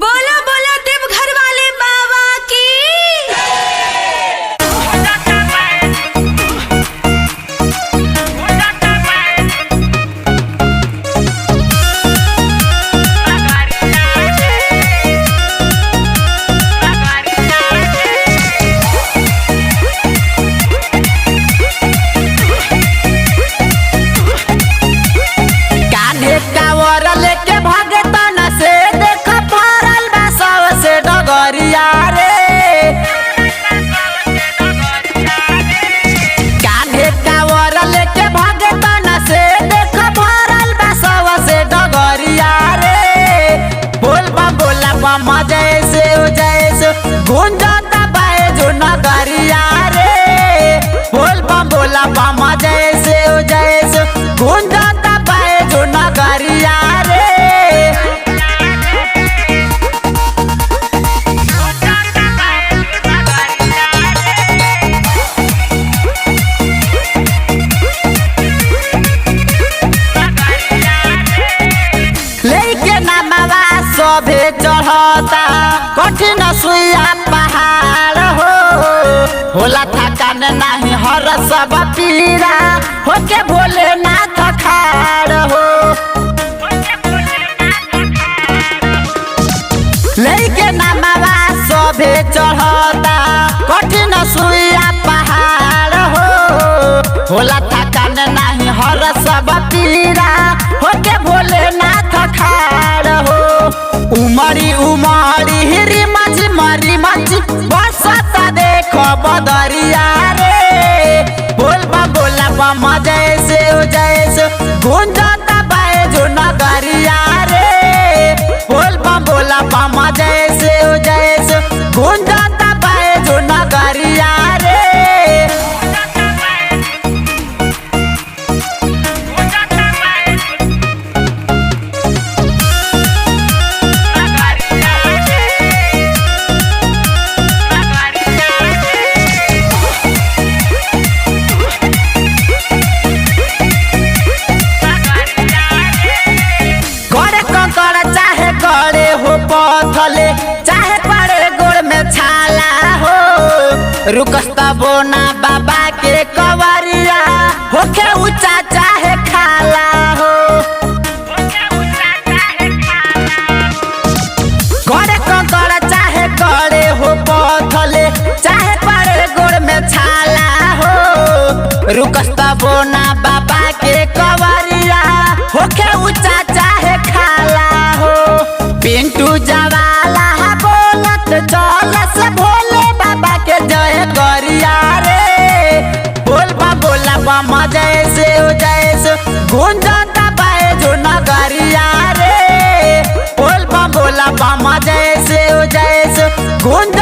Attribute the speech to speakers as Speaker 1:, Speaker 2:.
Speaker 1: बोलो बोलो देवघर वाले बाबा की।
Speaker 2: कान्हे कांवर लेके भगतन से देख फरल बा सबसे डगरिया रे। कान्हे कांवर लेके भगतन से देख फरल बा सबसे डगरिया रे। बोल बम बोला बम जैसे गुंजता बाए जो नगरिया रे। बोल बम बोला बम जैसे गुंजता बाए जो नगरिया रे। लेके नमवा सभे चढ़ता कठिन सुइया पहाड़ हो। होला थकान नहीं हर सब पीरा होके भोलेनाथ खाड़ हो। लेके नमवा सभे चढ़ता कठिन सुइया पहाड़ हो। होला थकान नहीं हर सब पीरा होके भोलेनाथ खाड़ हो। उमरी उमरी हिरी मची मरी मची बसता देखो बदरिया रे। बोल बम बोला बम जैसे गुंजता बाए जो नगरिया रे। बोल बम बोला बम जैसे गुंजता बाए जो नगरिया रे। गड़े कंकड़ चाहे गड़े हो पथले चाहे पड़े गोड़ में छाला हो। रुकस तबो ना बाबा के कवरिया होके ऊंचा चाहे खाला हो। गड़े कंकड़ चाहे गड़े हो पथले चाहे पड़े गोड़ में छाला हो। रुकस तबो ना बाबा के कवरिया होके ऊंचा चाहे खाला हो। पिंटू जवाला बोलत चल से भोले बाबा के जय गरिया रे। बोल बम बोला बम जैसे गुंजता बाए जो नगरिया रे। बोल बम बोला बम जैसे गुंज